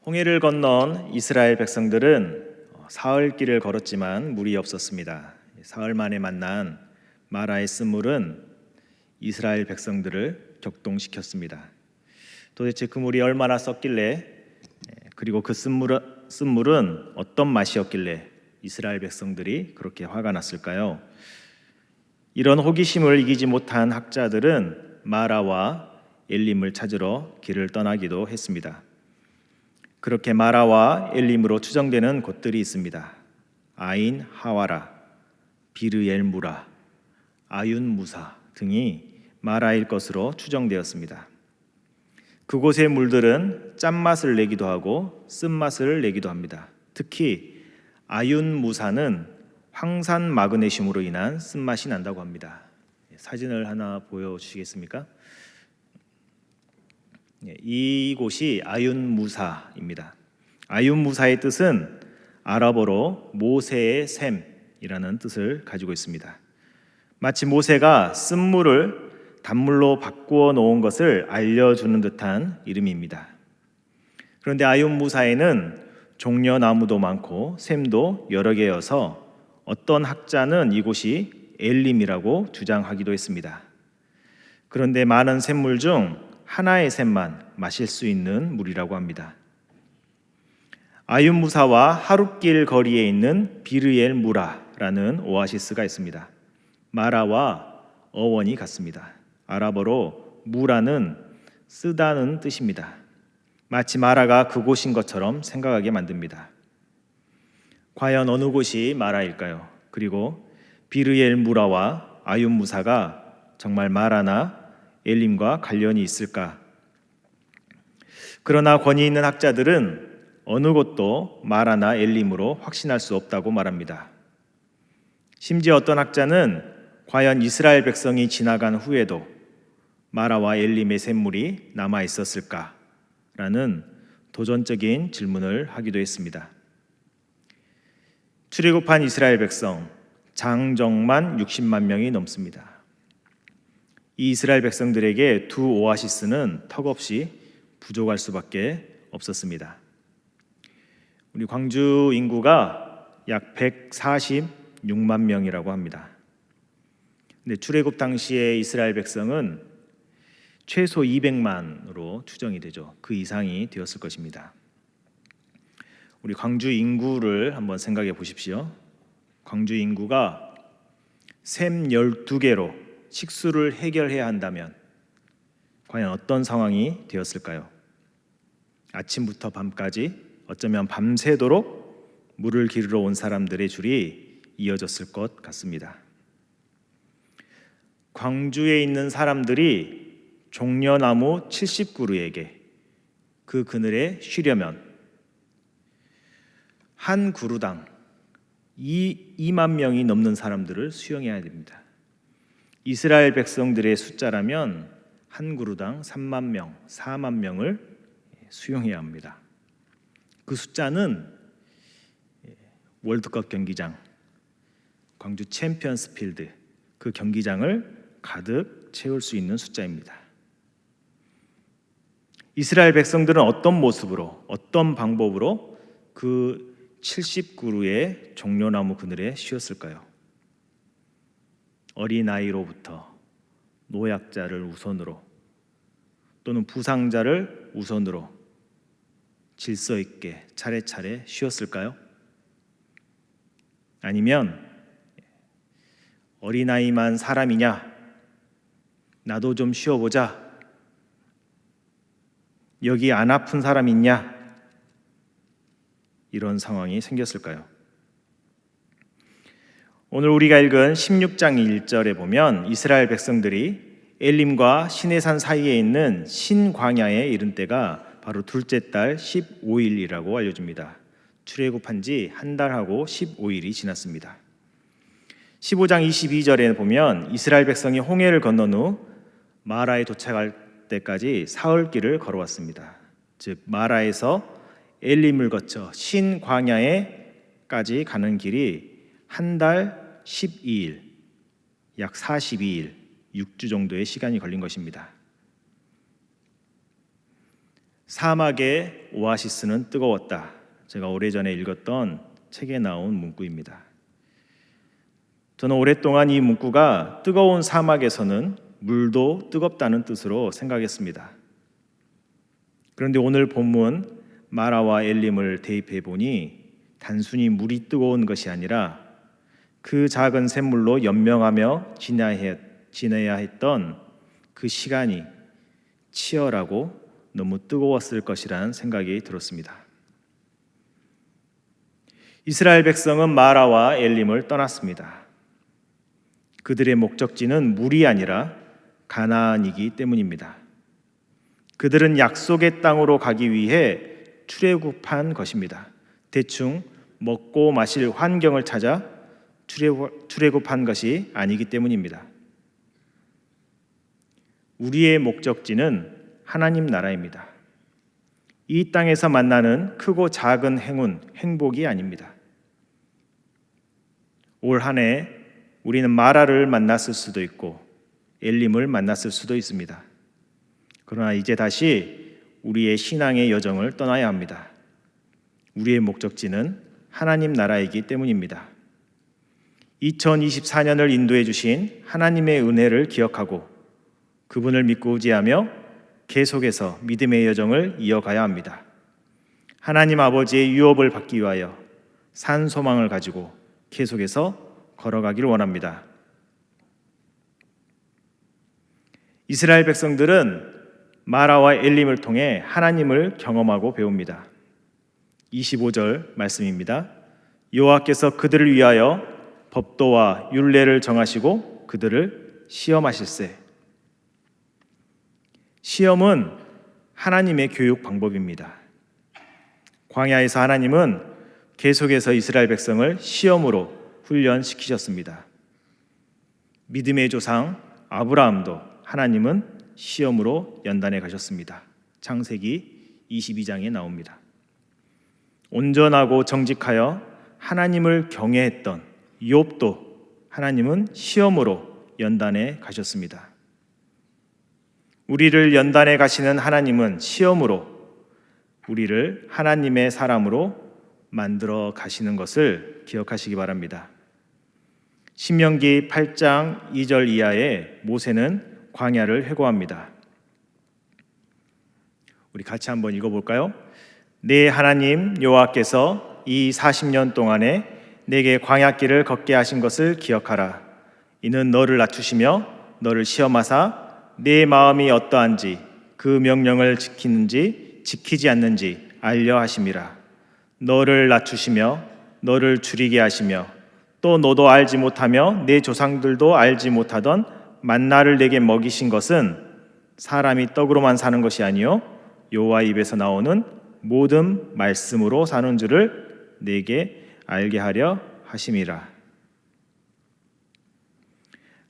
홍해를 건넌 이스라엘 백성들은 사흘길을 걸었지만 물이 없었습니다. 사흘 만에 만난 마라의 쓴물은 이스라엘 백성들을 격동시켰습니다. 도대체 그 물이 얼마나 썼길래, 그리고 그 쓴물은 어떤 맛이었길래 이스라엘 백성들이 그렇게 화가 났을까요? 이런 호기심을 이기지 못한 학자들은 마라와 엘림을 찾으러 길을 떠나기도 했습니다. 그렇게 마라와 엘림으로 추정되는 곳들이 있습니다. 아인 하와라, 비르엘 무라, 아윤 무사 등이 마라일 것으로 추정되었습니다. 그곳의 물들은 짠맛을 내기도 하고 쓴맛을 내기도 합니다. 특히 아윤 무사는 황산 마그네슘으로 인한 쓴맛이 난다고 합니다. 사진을 하나 보여주시겠습니까? 이곳이 아윤 무사입니다. 아윤 무사의 뜻은 아랍어로 모세의 샘이라는 뜻을 가지고 있습니다. 마치 모세가 쓴물을 단물로 바꾸어 놓은 것을 알려주는 듯한 이름입니다. 그런데 아윤 무사에는 종려나무도 많고 샘도 여러 개여서 어떤 학자는 이곳이 엘림이라고 주장하기도 했습니다. 그런데 많은 샘물 중 하나의 샘만 마실 수 있는 물이라고 합니다. 아윤 무사와 하룻길 거리에 있는 비르엘 무라라는 오아시스가 있습니다. 마라와 어원이 같습니다. 아랍어로 무라는 쓰다는 뜻입니다. 마치 마라가 그곳인 것처럼 생각하게 만듭니다. 과연 어느 곳이 마라일까요? 그리고 비르엘 무라와 아윤 무사가 정말 마라나 엘림과 관련이 있을까? 그러나 권위 있는 학자들은 어느 곳도 마라나 엘림으로 확신할 수 없다고 말합니다. 심지어 어떤 학자는 과연 이스라엘 백성이 지나간 후에도 마라와 엘림의 샘물이 남아 있었을까라는 도전적인 질문을 하기도 했습니다. 출애굽한 이스라엘 백성 장정만 60만 명이 넘습니다. 이 이스라엘 백성들에게 두 오아시스는 턱없이 부족할 수밖에 없었습니다. 우리 광주 인구가 약 146만 명이라고 합니다. 근데 출애굽 당시에 이스라엘 백성은 최소 200만으로 추정이 되죠. 그 이상이 되었을 것입니다. 우리 광주 인구를 한번 생각해 보십시오. 광주 인구가 샘 12개로 식수를 해결해야 한다면 과연 어떤 상황이 되었을까요? 아침부터 밤까지 어쩌면 밤새도록 물을 기르러 온 사람들의 줄이 이어졌을 것 같습니다. 광주에 있는 사람들이 종려나무 70그루에게 그 그늘에 쉬려면 한 그루당 2만 명이 넘는 사람들을 수용해야 됩니다. 이스라엘 백성들의 숫자라면 한 그루당 3만 명, 4만 명을 수용해야 합니다. 그 숫자는 월드컵 경기장, 광주 챔피언스 필드 그 경기장을 가득 채울 수 있는 숫자입니다. 이스라엘 백성들은 어떤 모습으로, 어떤 방법으로 그 70그루의 종려나무 그늘에 쉬었을까요? 어린아이로부터 노약자를 우선으로 또는 부상자를 우선으로 질서 있게 차례차례 쉬었을까요? 아니면 어린아이만 사람이냐? 나도 좀 쉬어보자. 여기 안 아픈 사람 있냐? 이런 상황이 생겼을까요? 오늘 우리가 읽은 16장 1절에 보면 이스라엘 백성들이 엘림과 시내산 사이에 있는 신광야에 이른 때가 바로 둘째 달 15일이라고 알려줍니다. 출애굽한 지 한 달하고 15일이 지났습니다. 15장 22절에 보면 이스라엘 백성이 홍해를 건넌 후 마라에 도착할 때까지 사흘길을 걸어왔습니다. 즉 마라에서 엘림을 거쳐 신광야에까지 가는 길이 한 달 12일, 약 42일, 6주 정도의 시간이 걸린 것입니다. 사막의 오아시스는 뜨거웠다. 제가 오래전에 읽었던 책에 나온 문구입니다. 저는 오랫동안 이 문구가 뜨거운 사막에서는 물도 뜨겁다는 뜻으로 생각했습니다. 그런데 오늘 본문 마라와 엘림을 대입해 보니 단순히 물이 뜨거운 것이 아니라 그 작은 샘물로 연명하며 지내야 했던 그 시간이 치열하고 너무 뜨거웠을 것이라는 생각이 들었습니다. 이스라엘 백성은 마라와 엘림을 떠났습니다. 그들의 목적지는 물이 아니라 가나안이기 때문입니다. 그들은 약속의 땅으로 가기 위해 출애굽한 것입니다. 대충 먹고 마실 환경을 찾아 출애굽한 것이 아니기 때문입니다. 우리의 목적지는 하나님 나라입니다. 이 땅에서 만나는 크고 작은 행복이 아닙니다. 올 한 해 우리는 마라를 만났을 수도 있고 엘림을 만났을 수도 있습니다. 그러나 이제 다시 우리의 신앙의 여정을 떠나야 합니다. 우리의 목적지는 하나님 나라이기 때문입니다. 2024년을 인도해 주신 하나님의 은혜를 기억하고 그분을 믿고 의지하며 계속해서 믿음의 여정을 이어가야 합니다. 하나님 아버지의 유업을 받기 위하여 산 소망을 가지고 계속해서 걸어가기를 원합니다. 이스라엘 백성들은 마라와 엘림을 통해 하나님을 경험하고 배웁니다. 25절 말씀입니다. 여호와께서 그들을 위하여 법도와 율례를 정하시고 그들을 시험하실세. 시험은 하나님의 교육 방법입니다. 광야에서 하나님은 계속해서 이스라엘 백성을 시험으로 훈련시키셨습니다. 믿음의 조상 아브라함도 하나님은 시험으로 연단해 가셨습니다. 창세기 22장에 나옵니다. 온전하고 정직하여 하나님을 경외했던 욥도 하나님은 시험으로 연단해 가셨습니다. 우리를 연단해 가시는 하나님은 시험으로 우리를 하나님의 사람으로 만들어 가시는 것을 기억하시기 바랍니다. 신명기 8장 2절 이하에 모세는 광야를 회고합니다. 우리 같이 한번 읽어볼까요? 내 하나님 여호와께서 이 40년 동안에 내게 광야길을 걷게 하신 것을 기억하라. 이는 너를 낮추시며 너를 시험하사 내 마음이 어떠한지 그 명령을 지키는지 지키지 않는지 알려 하심이라. 너를 낮추시며 너를 줄이게 하시며 또 너도 알지 못하며 내 조상들도 알지 못하던 만나를 내게 먹이신 것은 사람이 떡으로만 사는 것이 아니요 여호와 입에서 나오는 모든 말씀으로 사는 줄을 내게 알게 하려 하심이라.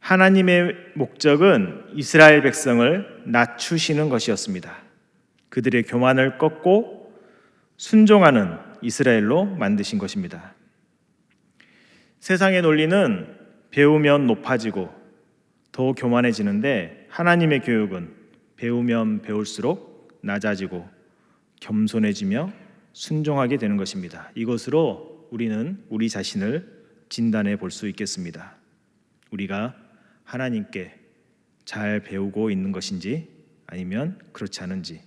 하나님의 목적은 이스라엘 백성을 낮추시는 것이었습니다. 그들의 교만을 꺾고 순종하는 이스라엘로 만드신 것입니다. 세상의 논리는 배우면 높아지고 더 교만해지는데 하나님의 교육은 배우면 배울수록 낮아지고 겸손해지며 순종하게 되는 것입니다. 이것으로 우리는 우리 자신을 진단해 볼 수 있겠습니다. 우리가 하나님께 잘 배우고 있는 것인지 아니면 그렇지 않은지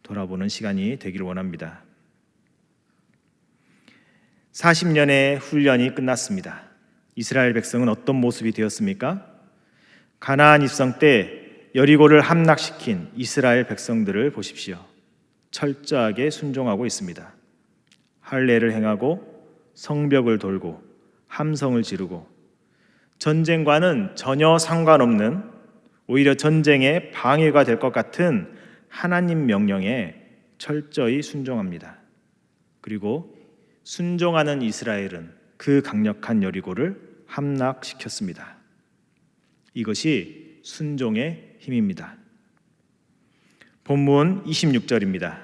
돌아보는 시간이 되기를 원합니다. 40년의 훈련이 끝났습니다. 이스라엘 백성은 어떤 모습이 되었습니까? 가나안 입성 때 여리고를 함락시킨 이스라엘 백성들을 보십시오. 철저하게 순종하고 있습니다. 할례를 행하고 성벽을 돌고 함성을 지르고 전쟁과는 전혀 상관없는 오히려 전쟁에 방해가 될 것 같은 하나님 명령에 철저히 순종합니다. 그리고 순종하는 이스라엘은 그 강력한 여리고를 함락시켰습니다. 이것이 순종의 힘입니다. 본문 26절입니다.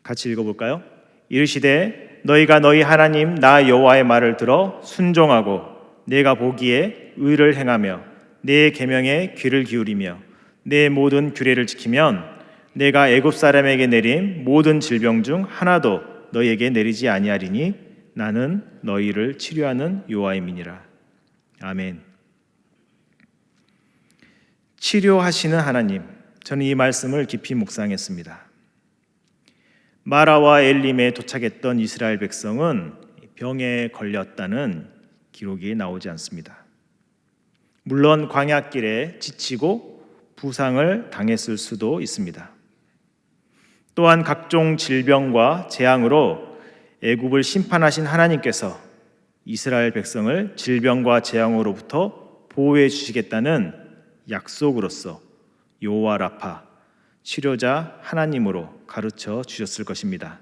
같이 읽어볼까요? 이르시되 너희가 너희 하나님 나 여호와의 말을 들어 순종하고 내가 보기에 의를 행하며 내 계명에 귀를 기울이며 내 모든 규례를 지키면 내가 애굽 사람에게 내린 모든 질병 중 하나도 너희에게 내리지 아니하리니 나는 너희를 치료하는 여호와임이니라. 아멘. 치료하시는 하나님, 저는 이 말씀을 깊이 묵상했습니다. 마라와 엘림에 도착했던 이스라엘 백성은 병에 걸렸다는 기록이 나오지 않습니다. 물론 광야길에 지치고 부상을 당했을 수도 있습니다. 또한 각종 질병과 재앙으로 애굽을 심판하신 하나님께서 이스라엘 백성을 질병과 재앙으로부터 보호해 주시겠다는 약속으로서 여호와 라파, 치료자 하나님으로 가르쳐 주셨을 것입니다.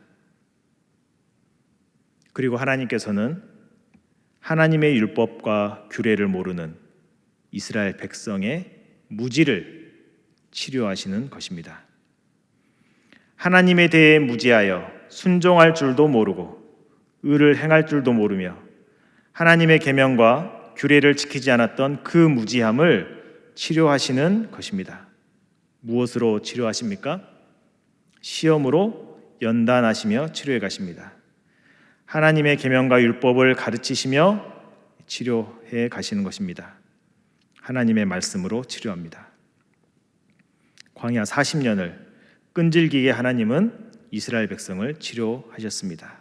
그리고 하나님께서는 하나님의 율법과 규례를 모르는 이스라엘 백성의 무지를 치료하시는 것입니다. 하나님에 대해 무지하여 순종할 줄도 모르고 의를 행할 줄도 모르며 하나님의 계명과 규례를 지키지 않았던 그 무지함을 치료하시는 것입니다. 무엇으로 치료하십니까? 시험으로 연단하시며 치료해 가십니다. 하나님의 계명과 율법을 가르치시며 치료해 가시는 것입니다. 하나님의 말씀으로 치료합니다. 광야 40년을 끈질기게 하나님은 이스라엘 백성을 치료하셨습니다.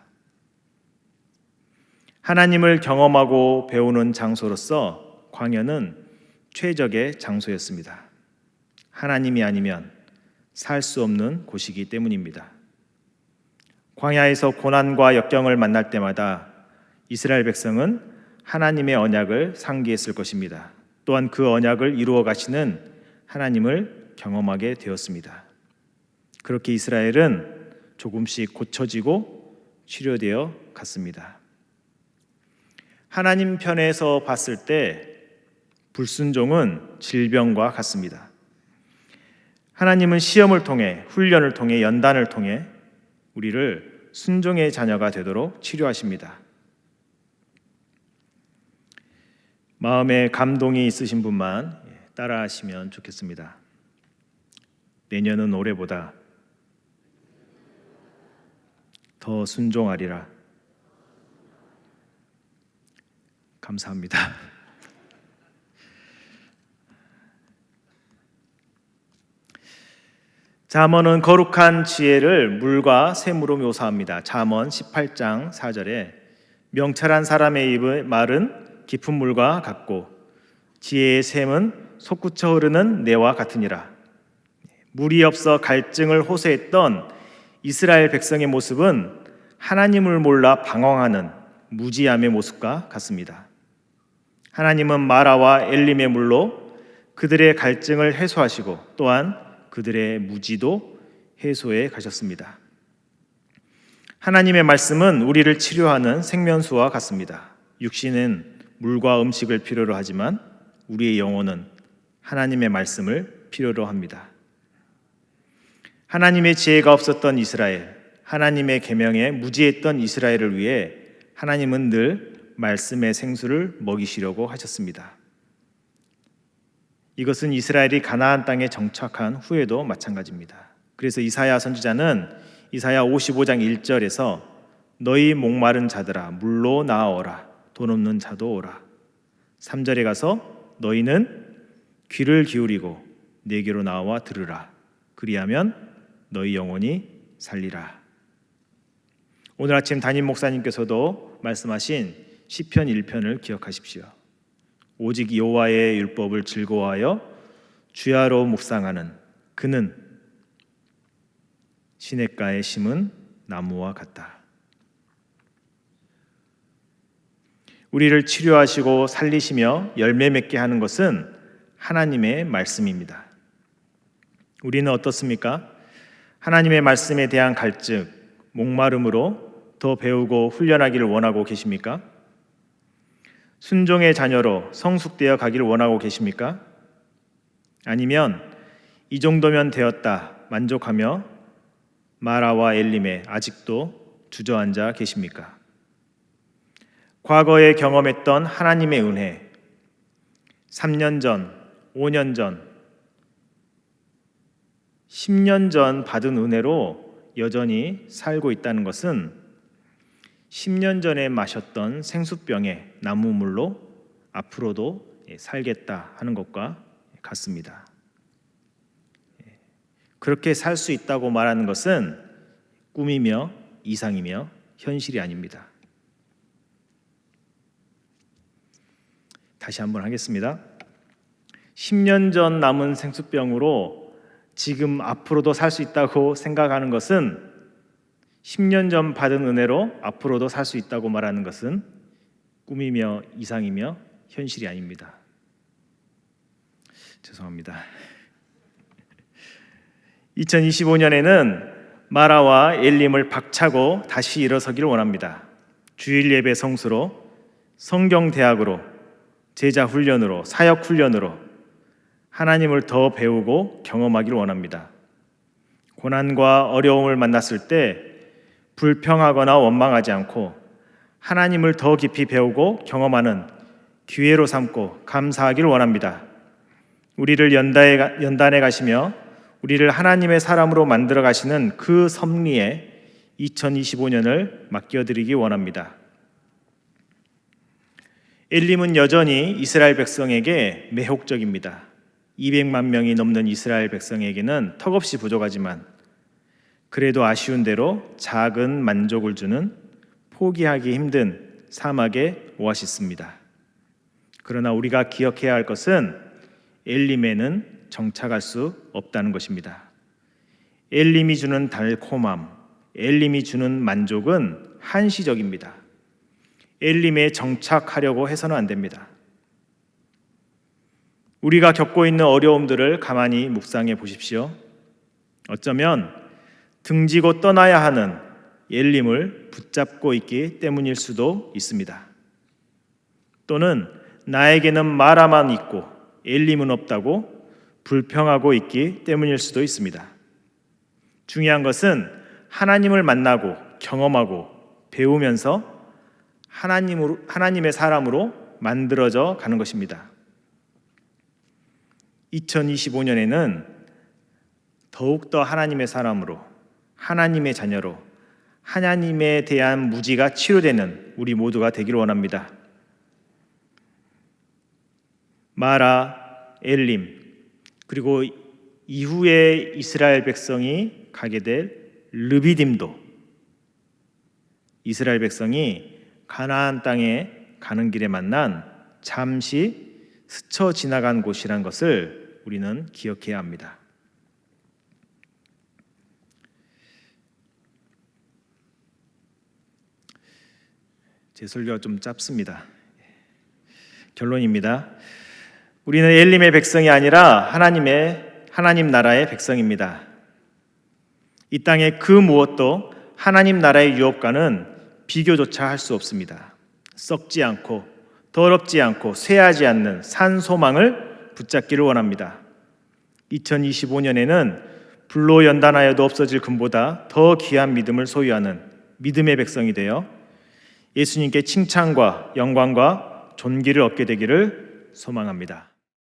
하나님을 경험하고 배우는 장소로서 광야는 최적의 장소였습니다. 하나님이 아니면 살 수 없는 곳이기 때문입니다. 광야에서 고난과 역경을 만날 때마다 이스라엘 백성은 하나님의 언약을 상기했을 것입니다. 또한 그 언약을 이루어 가시는 하나님을 경험하게 되었습니다. 그렇게 이스라엘은 조금씩 고쳐지고 치료되어 갔습니다. 하나님 편에서 봤을 때 불순종은 질병과 같습니다. 하나님은 시험을 통해, 훈련을 통해, 연단을 통해 우리를 순종의 자녀가 되도록 치료하십니다. 마음에 감동이 있으신 분만 따라하시면 좋겠습니다. 내년은 올해보다 더 순종하리라. 감사합니다. 잠언은 거룩한 지혜를 물과 샘으로 묘사합니다. 잠언 18장 4절에 명철한 사람의 입의 말은 깊은 물과 같고 지혜의 샘은 솟구쳐 흐르는 내와 같으니라. 물이 없어 갈증을 호소했던 이스라엘 백성의 모습은 하나님을 몰라 방황하는 무지함의 모습과 같습니다. 하나님은 마라와 엘림의 물로 그들의 갈증을 해소하시고 또한 그들의 무지도 해소해 가셨습니다. 하나님의 말씀은 우리를 치료하는 생면수와 같습니다. 육신은 물과 음식을 필요로 하지만 우리의 영혼은 하나님의 말씀을 필요로 합니다. 하나님의 지혜가 없었던 이스라엘, 하나님의 계명에 무지했던 이스라엘을 위해 하나님은 늘 말씀의 생수를 먹이시려고 하셨습니다. 이것은 이스라엘이 가나안 땅에 정착한 후에도 마찬가지입니다. 그래서 이사야 선지자는 이사야 55장 1절에서 너희 목마른 자들아 물로 나아오라 돈 없는 자도 오라. 3절에 가서 너희는 귀를 기울이고 내게로 나와 들으라. 그리하면 너희 영혼이 살리라. 오늘 아침 담임 목사님께서도 말씀하신 시편 1편을 기억하십시오. 오직 여호와의 율법을 즐거워하여 주야로 묵상하는 그는 시냇가에 심은 나무와 같다. 우리를 치료하시고 살리시며 열매 맺게 하는 것은 하나님의 말씀입니다. 우리는 어떻습니까? 하나님의 말씀에 대한 갈증, 목마름으로 더 배우고 훈련하기를 원하고 계십니까? 순종의 자녀로 성숙되어 가기를 원하고 계십니까? 아니면 이 정도면 되었다 만족하며 마라와 엘림에 아직도 주저앉아 계십니까? 과거에 경험했던 하나님의 은혜, 3년 전, 5년 전 10년 전 받은 은혜로 여전히 살고 있다는 것은 10년 전에 마셨던 생수병의 나무물로 앞으로도 살겠다 하는 것과 같습니다. 그렇게 살 수 있다고 말하는 것은 꿈이며 이상이며 현실이 아닙니다. 다시 한번 하겠습니다. 10년 전 남은 생수병으로 지금 앞으로도 살 수 있다고 생각하는 것은 10년 전 받은 은혜로 앞으로도 살 수 있다고 말하는 것은 꿈이며 이상이며 현실이 아닙니다. 죄송합니다. 2025년에는 마라와 엘림을 박차고 다시 일어서기를 원합니다. 주일 예배 성수로, 성경 대학으로, 제자 훈련으로, 사역 훈련으로 하나님을 더 배우고 경험하기를 원합니다. 고난과 어려움을 만났을 때 불평하거나 원망하지 않고 하나님을 더 깊이 배우고 경험하는 기회로 삼고 감사하기를 원합니다. 우리를 연단해 가시며 우리를 하나님의 사람으로 만들어 가시는 그 섭리에 2025년을 맡겨드리기 원합니다. 엘림은 여전히 이스라엘 백성에게 매혹적입니다. 200만 명이 넘는 이스라엘 백성에게는 턱없이 부족하지만 그래도 아쉬운 대로 작은 만족을 주는 포기하기 힘든 사막의 오아시스입니다. 그러나 우리가 기억해야 할 것은 엘림에는 정착할 수 없다는 것입니다. 엘림이 주는 달콤함, 엘림이 주는 만족은 한시적입니다. 엘림에 정착하려고 해서는 안 됩니다. 우리가 겪고 있는 어려움들을 가만히 묵상해 보십시오. 어쩌면 등지고 떠나야 하는 엘림을 붙잡고 있기 때문일 수도 있습니다. 또는 나에게는 마라만 있고 엘림은 없다고 불평하고 있기 때문일 수도 있습니다. 중요한 것은 하나님을 만나고 경험하고 배우면서 하나님의 사람으로 만들어져 가는 것입니다. 2025년에는 더욱더 하나님의 사람으로, 하나님의 자녀로, 하나님에 대한 무지가 치료되는 우리 모두가 되기를 원합니다. 마라, 엘림, 그리고 이후에 이스라엘 백성이 가게 될 르비딤도, 이스라엘 백성이 가나안 땅에 가는 길에 만난 잠시 스쳐 지나간 곳이란 것을 우리는 기억해야 합니다. 제 설교가 좀 짧습니다. 결론입니다. 우리는 엘림의 백성이 아니라 하나님 나라의 백성입니다. 이 땅의 그 무엇도 하나님 나라의 유업과는 비교조차 할 수 없습니다. 썩지 않고 더럽지 않고 쇠하지 않는 산 소망을 붙잡기를 원합니다. 2025년에는 불로 연단하여도 없어질 금보다 더 귀한 믿음을 소유하는 믿음의 백성이 되어 예수님께 칭찬과 영광과 존귀를 얻게 되기를 소망합니다.